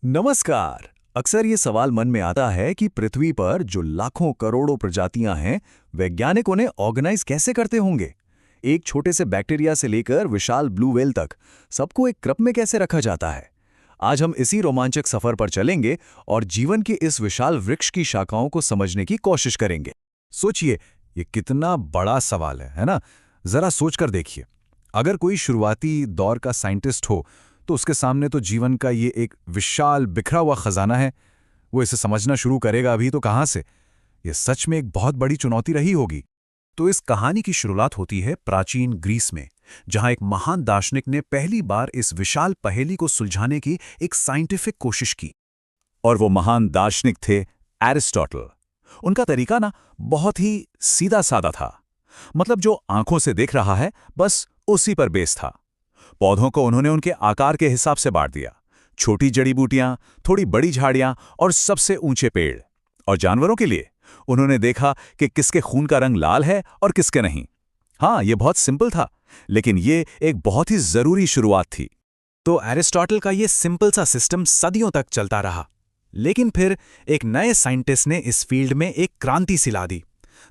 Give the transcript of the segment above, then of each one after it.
नमस्कार। अक्सर ये सवाल मन में आता है कि पृथ्वी पर जो लाखों करोड़ों प्रजातियां हैं, वैज्ञानिक उन्हें ऑर्गेनाइज कैसे करते होंगे। एक छोटे से बैक्टीरिया से लेकर विशाल ब्लू व्हेल तक सबको एक क्रम में कैसे रखा जाता है। आज हम इसी रोमांचक सफर पर चलेंगे और जीवन के इस विशाल वृक्ष की शाखाओं को समझने की कोशिश करेंगे। सोचिए, ये कितना बड़ा सवाल है ना? जरा सोचकर देखिए। अगर कोई शुरुआती दौर का साइंटिस्ट हो तो उसके सामने तो जीवन का ये एक विशाल बिखरा हुआ खजाना है। वो इसे समझना शुरू करेगा अभी तो कहाँ से। ये सच में एक बहुत बड़ी चुनौती रही होगी। तो इस कहानी की शुरुआत होती है प्राचीन ग्रीस में, जहां एक महान दार्शनिक ने पहली बार इस विशाल पहेली को सुलझाने की एक साइंटिफिक कोशिश की। और वो महान दार्शनिक थे एरिस्टोटल। उनका तरीका ना बहुत ही सीधा साधा था। मतलब जो आंखों से देख रहा है बस उसी पर बेस था। पौधों को उन्होंने उनके आकार के हिसाब से बांट दिया। छोटी जड़ी बूटियां, थोड़ी बड़ी झाड़ियां और सबसे ऊंचे पेड़। और जानवरों के लिए उन्होंने देखा कि किसके खून का रंग लाल है और किसके नहीं। हाँ, ये बहुत सिंपल था, लेकिन ये एक बहुत ही जरूरी शुरुआत थी। तो एरिस्टोटल का ये सिंपल सा सिस्टम सदियों तक चलता रहा। लेकिन फिर एक नए साइंटिस्ट ने इस फील्ड में एक क्रांति सी ला दी।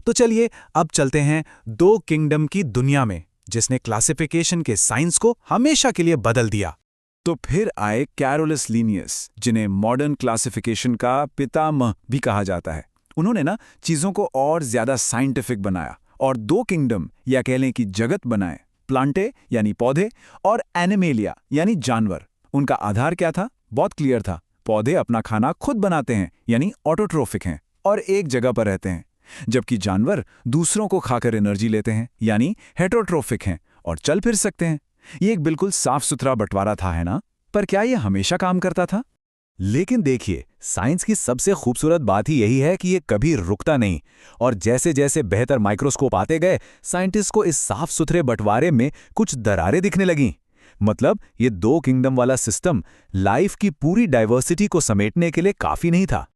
तो चलिए अब चलते हैं दो किंगडम की दुनिया में, जिसने क्लासिफिकेशन के साइंस को हमेशा के लिए बदल दिया। तो फिर आए कैरोलस लीनियस, जिन्हें मॉडर्न क्लासिफिकेशन का पितामह भी कहा जाता है। उन्होंने ना चीजों को और ज्यादा साइंटिफिक बनाया और दो किंगडम या कह लें कि जगत बनाए। प्लांटे यानी पौधे और एनिमेलिया यानी जानवर। उनका आधार क्या था? बहुत क्लियर था। पौधे अपना खाना खुद बनाते हैं यानी ऑटोट्रोफिक हैं और एक जगह पर रहते हैं, जबकि जानवर दूसरों को खाकर एनर्जी लेते हैं यानी हेटरोट्रोफिक हैं और चल फिर सकते हैं। ये एक बिल्कुल साफ सुथरा बंटवारा था, है ना? पर क्या ये हमेशा काम करता था? लेकिन देखिए, साइंस की सबसे खूबसूरत बात ही यही है कि ये कभी रुकता नहीं। और जैसे जैसे बेहतर माइक्रोस्कोप आते गए, साइंटिस्ट को इस साफ सुथरे बंटवारे में कुछ दरारें दिखने लगीं। मतलब ये दो किंगडम वाला सिस्टम लाइफ की पूरी डाइवर्सिटी को समेटने के लिए काफी नहीं था।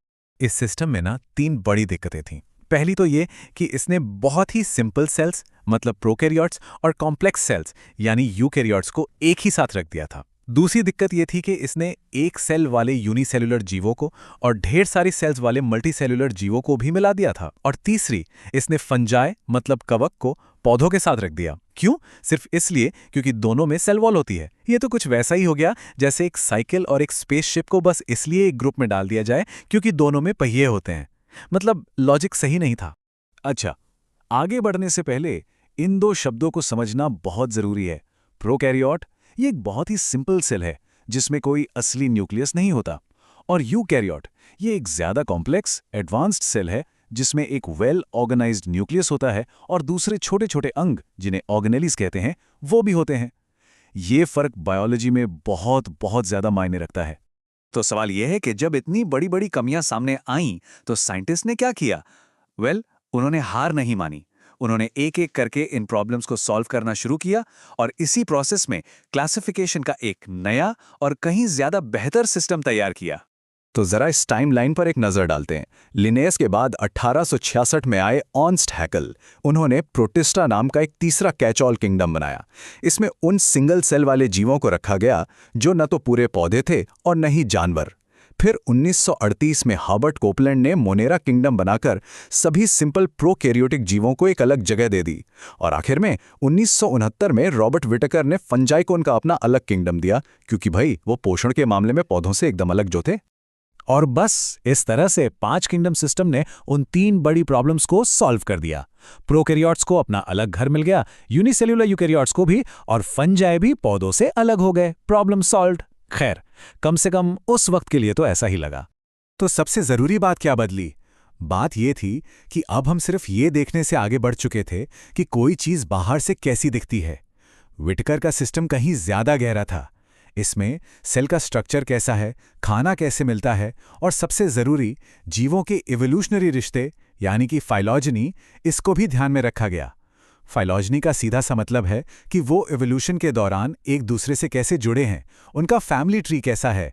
इस सिस्टम में ना तीन बड़ी दिक्कतें थीं। पहली तो ये कि इसने बहुत ही सिंपल सेल्स मतलब प्रोकैरियोट्स और कॉम्प्लेक्स सेल्स यानी यूकैरियोट्स को एक ही साथ रख दिया था। दूसरी दिक्कत ये थी कि इसने एक सेल वाले यूनिसेल्युलर जीवों को और ढेर सारी सेल्स वाले मल्टीसेल्युलर जीवों को भी मिला दिया था। और तीसरी, इसने फंजाई मतलब कवक को पौधों के साथ रख दिया। क्यों? सिर्फ इसलिए क्योंकि दोनों में सेल वॉल होती है। ये तो कुछ वैसा ही हो गया जैसे एक साइकिल और एक स्पेसशिप को बस इसलिए एक ग्रुप में डाल दिया जाए क्योंकि दोनों में पहिए होते हैं। मतलब लॉजिक सही नहीं था। अच्छा, आगे बढ़ने से पहले इन दो शब्दों को समझना बहुत जरूरी है। प्रोकैरियोट ये एक बहुत ही सिंपल सेल है जिसमें कोई असली न्यूक्लियस नहीं होता। और यूकैरियोट ये एक ज्यादा कॉम्प्लेक्स एडवांस्ड सेल है जिसमें एक वेल ऑर्गेनाइज्ड न्यूक्लियस होता है और दूसरे छोटे छोटे अंग जिन्हें ऑर्गेनेलीज कहते हैं वो भी होते हैं। ये फर्क बायोलॉजी में बहुत बहुत ज्यादा मायने रखता है। तो सवाल यह है कि जब इतनी बड़ी बड़ी कमियां सामने आईं तो साइंटिस्ट ने क्या किया? उन्होंने हार नहीं मानी। उन्होंने एक एक करके इन प्रॉब्लम्स को सॉल्व करना शुरू किया और इसी प्रोसेस में क्लासिफिकेशन का एक नया और कहीं ज्यादा बेहतर सिस्टम तैयार किया। तो जरा इस टाइमलाइन पर एक नजर डालते हैं। लिनेयस के बाद 1866 में आए ऑर्न्स्ट हैकेल। उन्होंने प्रोटिस्टा नाम का एक तीसरा कैच ऑल किंगडम बनाया। इसमें उन सिंगल सेल वाले जीवों को रखा गया जो न तो पूरे पौधे थे और न ही जानवर। फिर 1938 में हर्बर्ट कोपलैंड ने मोनेरा किंगडम बनाकर सभी सिंपल प्रोकैरियोटिक जीवों को एक अलग जगह दे दी। और आखिर में 1969 में रॉबर्ट विटेकर ने फंजाई को उनका अपना अलग किंगडम दिया, क्योंकि भाई वो पोषण के मामले में पौधों से एकदम अलग जो थे। और बस इस तरह से 5 किंगडम सिस्टम ने उन 3 बड़ी प्रॉब्लम्स को सॉल्व कर दिया। प्रोकैरियोट्स को अपना अलग घर मिल गया, यूनिसेल्युलर यूकैरियोट्स को भी, और फंजाई भी पौधों से अलग हो गए। Problem solved. खैर, कम से कम उस वक्त के लिए तो ऐसा ही लगा। तो सबसे जरूरी बात क्या बदली? बात यह थी कि अब हम सिर्फ ये देखने से आगे बढ़ चुके थे कि कोई चीज बाहर से कैसी दिखती है। विटेकर का सिस्टम कहीं ज्यादा गहरा था। इसमें सेल का स्ट्रक्चर कैसा है, खाना कैसे मिलता है, और सबसे जरूरी जीवों के इवोल्यूशनरी रिश्ते यानी कि फाइलॉजनी, इसको भी ध्यान में रखा गया। फाइलॉजनी का सीधा सा मतलब है कि वो इवोल्यूशन के दौरान एक दूसरे से कैसे जुड़े हैं, उनका फैमिली ट्री कैसा है।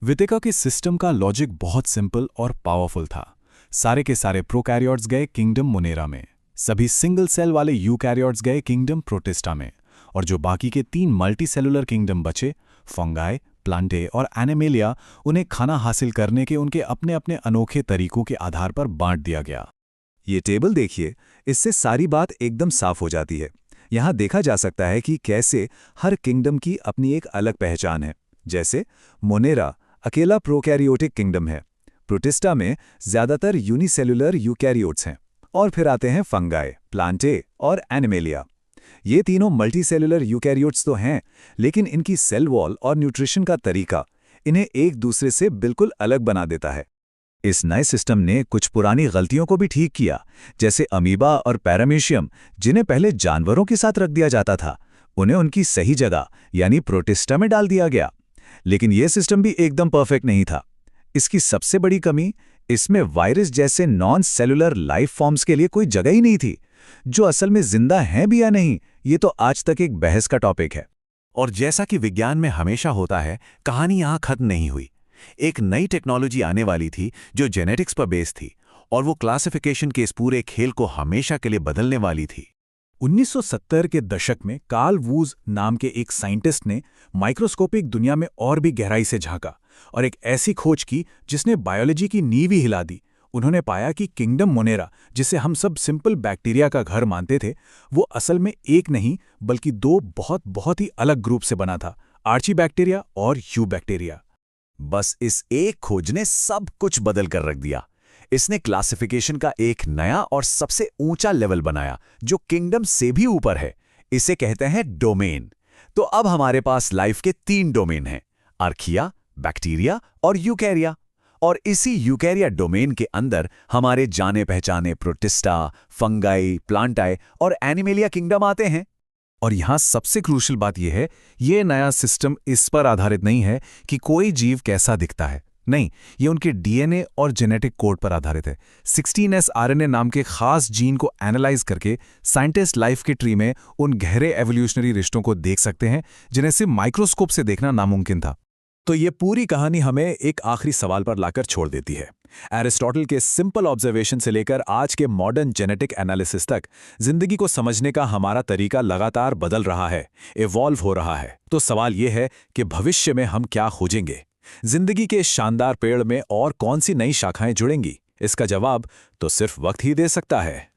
विटेकर के सिस्टम का लॉजिक बहुत सिंपल और पावरफुल था। सारे के सारे प्रोकैरियोट्स गए किंगडम मोनेरा में, सभी सिंगल सेल वाले यूकैरियोट्स गए किंगडम प्रोटिस्टा में, और जो बाकी के 3 मल्टीसेलुलर किंगडम बचे, फंगाई, प्लांटे और एनिमेलिया उन्हें खाना हासिल करने के उनके अपने अपने अनोखे तरीकों के आधार पर बांट दिया गया। ये टेबल देखिए, इससे सारी बात एकदम साफ हो जाती है। यहाँ देखा जा सकता है कि कैसे हर किंगडम की अपनी एक अलग पहचान है। जैसे मोनेरा अकेला प्रोकैरियोटिक किंगडम है, प्रोटिस्टा में ज़्यादातर यूनिसेलुलर यूकैरियोट्स हैं, और फिर आते हैं फंगाई, प्लांटे और एनिमेलिया। ये तीनों मल्टीसेलुलर यूकैरियोट्स तो हैं, लेकिन इनकी सेल वॉल और न्यूट्रिशन का तरीका इन्हें एक दूसरे से बिल्कुल अलग बना देता है। इस नए सिस्टम ने कुछ पुरानी गलतियों को भी ठीक किया, जैसे अमीबा और पैरामीशियम, जिन्हें पहले जानवरों के साथ रख दिया जाता था, उन्हें उनकी सही जगह यानी प्रोटिस्टा में डाल दिया गया। लेकिन यह सिस्टम भी एकदम परफेक्ट नहीं था। इसकी सबसे बड़ी कमी, इसमें वायरस जैसे नॉन सेलुलर लाइफ फॉर्म्स के लिए कोई जगह ही नहीं थी, जो असल में जिंदा हैं भी या नहीं, ये तो आज तक एक बहस का टॉपिक है। और जैसा कि विज्ञान में हमेशा होता है, कहानी यहाँ खत्म नहीं हुई। एक नई टेक्नोलॉजी आने वाली थी जो जेनेटिक्स पर बेस्ड थी, और वो क्लासिफिकेशन के इस पूरे खेल को हमेशा के लिए बदलने वाली थी। 1970 के दशक में कार्ल वूज नाम के एक साइंटिस्ट ने माइक्रोस्कोपिक दुनिया में और भी गहराई से झांका और एक ऐसी खोज की जिसने बायोलॉजी की नींव ही हिला दी। उन्होंने पाया कि किंगडम मोनेरा, जिसे हम सब सिंपल बैक्टीरिया का घर मानते थे, वो असल में एक नहीं बल्कि दो बहुत ही अलग ग्रुप से बना था, आर्चीबैक्टीरिया और यू बैक्टीरिया। बस इस एक खोज ने सब कुछ बदल कर रख दिया। इसने क्लासिफिकेशन का एक नया और सबसे ऊंचा लेवल बनाया, जो किंगडम से भी ऊपर है। इसे कहते हैं डोमेन। तो अब हमारे पास लाइफ के 3 डोमेन हैं, आर्किया, बैक्टीरिया और यूकैरिया। और इसी यूकैरिया डोमेन के अंदर हमारे जाने पहचाने प्रोटिस्टा, फंगाई, प्लांटाई और एनिमेलिया किंगडम आते हैं। और यहाँ सबसे क्रूशियल बात यह है, ये नया सिस्टम इस पर आधारित नहीं है कि कोई जीव कैसा दिखता है। नहीं, ये उनके डीएनए और जेनेटिक कोड पर आधारित है। 16S आरएनए नाम के खास जीन को एनालाइज करके साइंटिस्ट लाइफ के ट्री में उन गहरे एवोल्यूशनरी रिश्तों को देख सकते हैं जिन्हें सिर्फ माइक्रोस्कोप से देखना नामुमकिन था। तो ये पूरी कहानी हमें एक आखिरी सवाल पर लाकर छोड़ देती है। एरिस्टोटल के सिंपल ऑब्जर्वेशन से लेकर आज के मॉडर्न जेनेटिक एनालिसिस तक जिंदगी को समझने का हमारा तरीका लगातार बदल रहा है, इवॉल्व हो रहा है। तो सवाल ये है कि भविष्य में हम क्या खोजेंगे? जिंदगी के शानदार पेड़ में और कौन सी नई शाखाएं जुड़ेंगी? इसका जवाब तो सिर्फ वक्त ही दे सकता है।